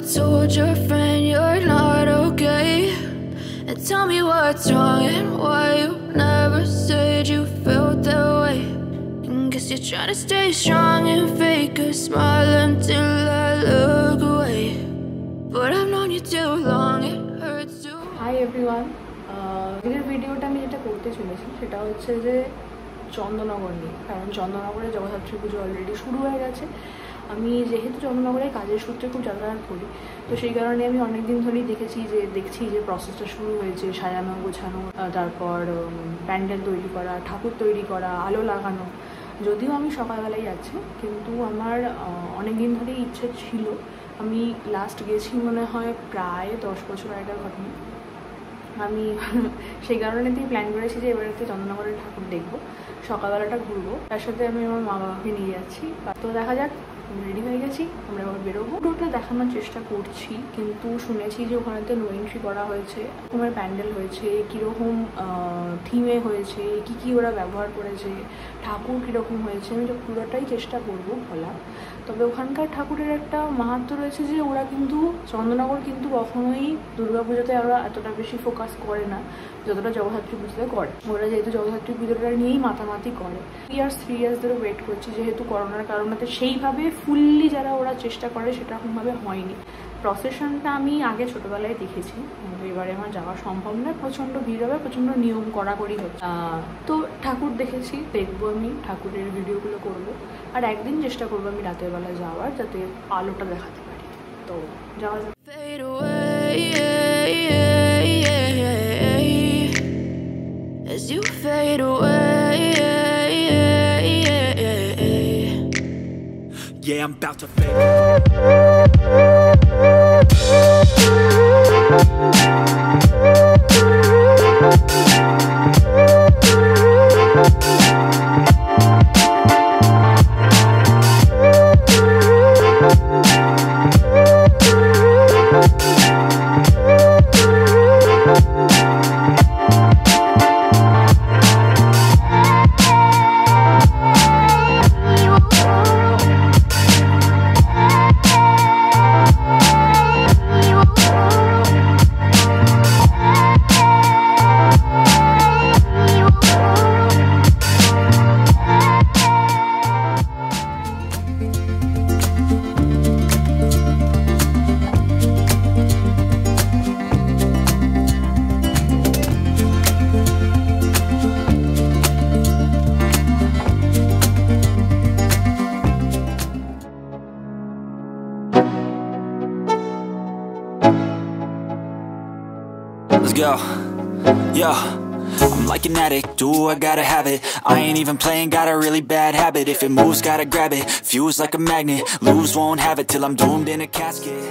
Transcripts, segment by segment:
told your friend you're not okay? And tell me what's wrong and why you never said you felt that way. And guess you're trying to stay strong and fake a smile until I look away. But I've known you too long, it hurts to... Hi everyone. আজকের ভিডিওটা আমি যেটা করতে চলেছি সেটা হচ্ছে যে চন্দননগর নিয়ে, কারণ চন্দননগরে জগদ্ধাত্রী পুজো অলরেডি শুরু হয়ে গেছে। আমি যেহেতু চন্দননগরে কাজের সূত্রে খুব যাতায়াত করি, তো সেই কারণে আমি অনেক দিন ধরেই দেখছি যে প্রসেসটা শুরু হয়েছে, সাজানো গোছানো, তারপর প্যান্ডেল তৈরি করা, ঠাকুর তৈরি করা, আলো লাগানো। যদিও আমি সকালবেলায় যাচ্ছি, কিন্তু আমার অনেক দিন ধরেই ইচ্ছে ছিল। আমি লাস্ট গেছি মনে হয় প্রায় 10 বছর আগের ঘটনা। আমি সেই কারণেতেই প্ল্যান করেছি যে এবারেতে চন্দননগরের ঠাকুর দেখবো, সকালবেলাটা ঘুরবো, তার সাথে আমি আমার মা বাবাকে নিয়ে যাচ্ছি। তো দেখা যাক, রেডি হয়ে গেছি, আমরা এবার বেরোবো। ওটা দেখানোর চেষ্টা করছি, কিন্তু শুনেছি যে ওখানেতে নো এন্ট্রি করা হয়েছে, রকমের প্যান্ডেল হয়েছে, কীরকম থিমে হয়েছে, কী ওরা ব্যবহার করেছে, ঠাকুর কীরকম হয়েছে, আমি তো পুরোটাই চেষ্টা করবো বলা। তবে ওখানকার ঠাকুরের একটা মাহাত্ম্য রয়েছে যে ওরা কিন্তু চন্দননগর কিন্তু কখনোই দুর্গাপুজোতে ওরা এতটা বেশি ফোকাস করে না যতটা জগদ্ধাত্রী পুজোতে করে। ওরা যেহেতু জগদ্ধাত্রী পুজোটা নিয়েই মাতামাতি করে, 3 ইয়ার্স ধরে ওয়েট করছি, যেহেতু করোনার কারণে সেইভাবে ফুললি যারা ওরা চেষ্টা করে সেরকমভাবে হয়নি। প্রসেশনটা আমি আগে ছোটোবেলায় দেখেছি, কিন্তু এবারে আমার যাওয়া সম্ভব নয়, প্রচণ্ড ভিড় হবে, প্রচণ্ড নিয়ম কড়াকড়ি হচ্ছে। তো ঠাকুর দেখেছি, দেখবো, আমি ঠাকুরের ভিডিওগুলো করব। আর একদিন চেষ্টা করবো আমি রাতের বেলা যাওয়ার, যাতে আলোটা দেখাতে পারি। তো যাওয়া যাবে। As you fade away, yeah, I'm about to fade. Let's go, yeah. I'm like an addict, do I gotta have it. I ain't even playing, got a really bad habit. If it moves, gotta grab it, fuse like a magnet. Lose, won't have it till I'm doomed in a casket.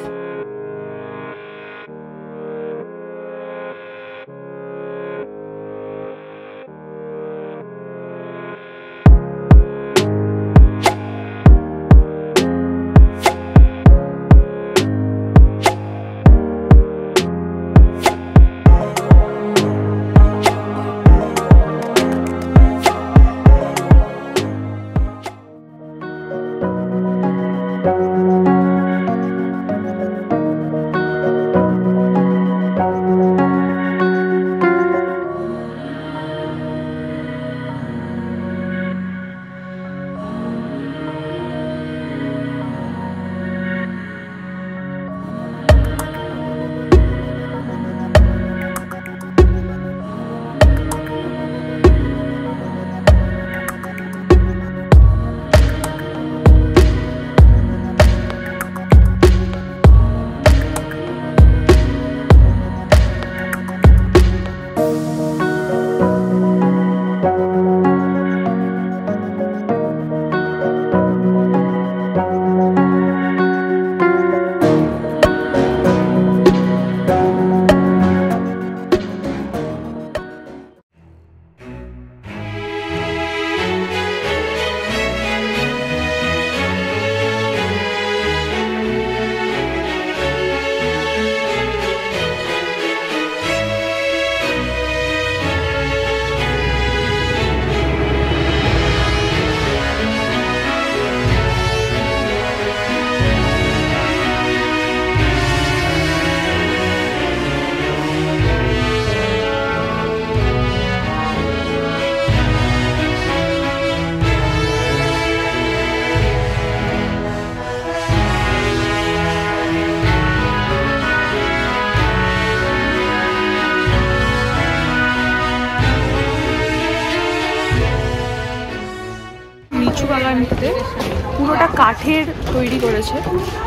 কাঠের তৈরি করেছে,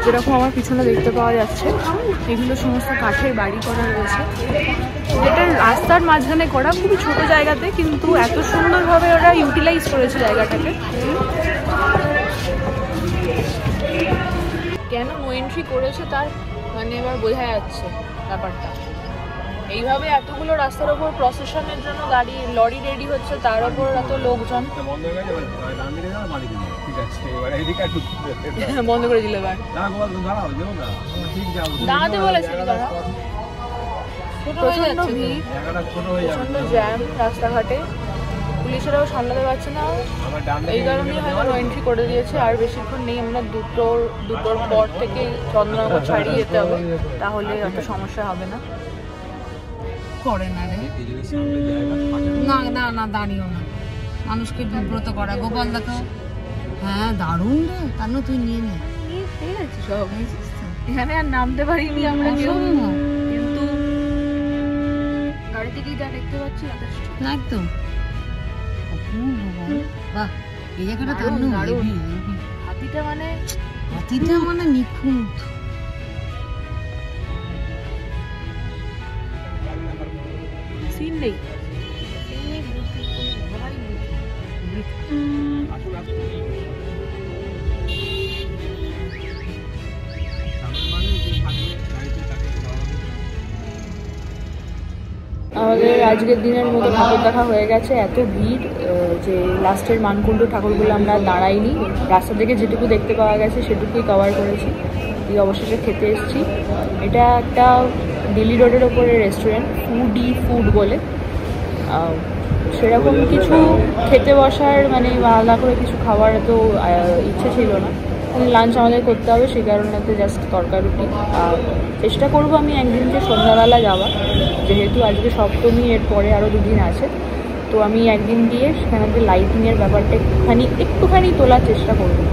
যেরকম আমার পিছনে দেখতে পাওয়া যাচ্ছে। এগুলো সমস্ত কাঠের বাড়ি করা রয়েছে, যেটা রাস্তার মাঝখানে করা, খুবই ছোট জায়গাতে, কিন্তু এত সুন্দরভাবে ওরা ইউটিলাইজ করেছে জায়গাটাকে। কেন নো এন্ট্রি করেছে তার মানে এবার বোঝা যাচ্ছে ব্যাপারটা। এইভাবে এতগুলো রাস্তার ওপর প্রসেশনের জন্য গাড়ি লরি রেডি হচ্ছে, তার ওপর এত লোকজন। বন্ধ করে দিলে এবার দাঁড়াতে বলেছে, প্রচন্ড ভিড়, প্রচন্ড জ্যাম রাস্তাঘাটে, পুলিশেরাও সামলাতে পারছে না, এই কারণেই হয়তো নো এন্ট্রি করে দিয়েছে। আর বেশিক্ষণ নেই, আমরা দুটোর পর থেকে চন্দননগর ছাড়িয়ে যেতে হবে, তাহলে অত সমস্যা হবে না। করে না রে, না না না, দাঁড়িয়েও না, মানুষকে বিব্রত করা। গোপাল দেখো, হ্যাঁ দারুণ রে, কেন তুই নিয়ে নে, ঠিক আছে সব এখানে আর নামতে পারিনি আমরা কেউ, কিন্তু গাড়ি থেকেই যা দেখতে পাচ্ছি যথেষ্ট। একদম বাহ, এই জায়গাটা দারুণ। হাতিটা মানে নিখুঁত। সিন নেই। আমাদের আজকের দিনের মতো ঠাকুর দেখা হয়ে গেছে। এত ভিড় যে লাস্টের মানকুণ্ডু ঠাকুরগুলো আমরা দাঁড়াইনি, রাস্তা থেকে যেটুকু দেখতে পাওয়া গেছে সেটুকুই কভার করেছি। এই অবশেষে খেতে এসেছি। এটা একটা দিল্লি রোডের ওপরে রেস্টুরেন্ট, ফুড বলে। সেরকম কিছু খেতে বসার মানে আলাদা করে কিছু খাওয়ার এত ইচ্ছে ছিল না, লাঞ্চ আমাদের করতে হবে, সেই কারণেতে জাস্ট তরকারুটি। চেষ্টা করবো আমি একদিনকে সন্ধ্যাবেলা যাওয়ার, যেহেতু আজকে সপ্তমী, এর পরে আরও দুদিন আছে, তো আমি একদিন গিয়ে সেখানে লাইটিংয়ের ব্যাপারটা একটুখানি তোলার চেষ্টা করবো।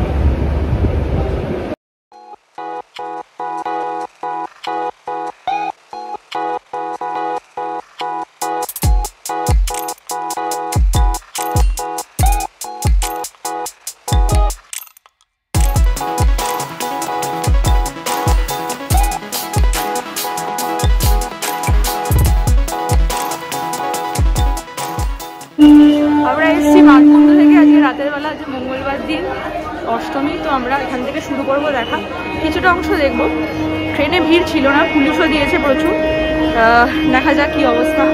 আমরা এসেছি মানকুণ্ডু থেকে। আজকে রাতের বেলা, আজকে মঙ্গলবার দিন, অষ্টমী, তো আমরা এখান থেকে শুরু করব দেখা। কিছুটা অংশ দেখব। ট্রেনে ভিড় ছিল না, পুলিশও দিয়েছে প্রচুর। দেখা যাক কী অবস্থা।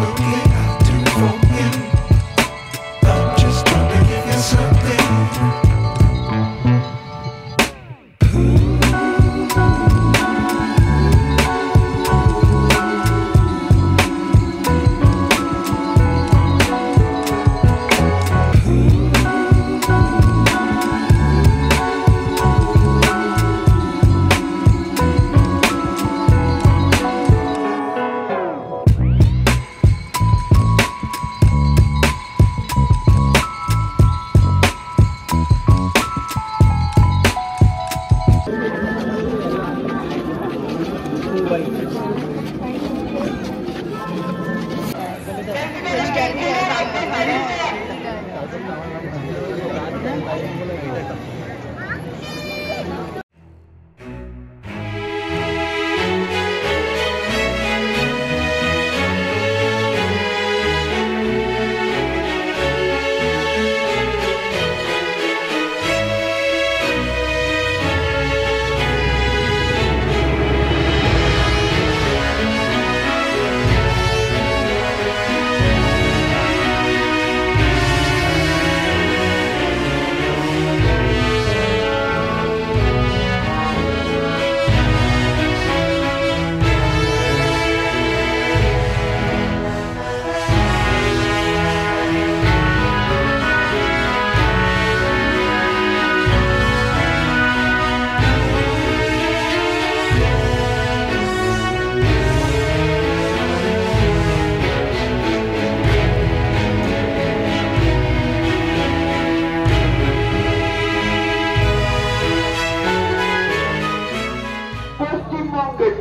looking, I'll do it for you. I'm just trying to give you something.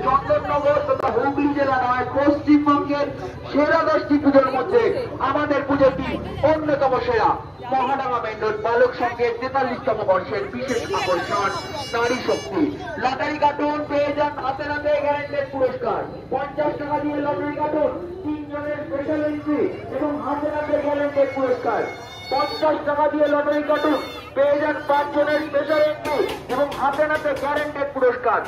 Chandannagar তথা হুগলি জেলা নয়, পশ্চিমবঙ্গের সেরা 10টি পুজোর মধ্যে আমাদের পুজোটি অন্যতম সেরা। মহাডাঙ্গা মেন্ডল বালক সংঘের 43তম বর্ষের বিশেষ আকর্ষণ নারী শক্তি। লটারি কার্টুন পেয়ে যান হাতে নাতে গ্যারান্টেড পুরস্কার। 50 টাকা দিয়ে লটারি কার্টুন, 3 জনের স্পেশাল এন্ট্রি এবং হাতে নাতে গ্যারান্টেড পুরস্কার। 50 টাকা দিয়ে লটারি কার্টুন পেয়ে যান 5 জনের স্পেশাল এন্ট্রি এবং হাতে নাতে গ্যারান্টেড পুরস্কার।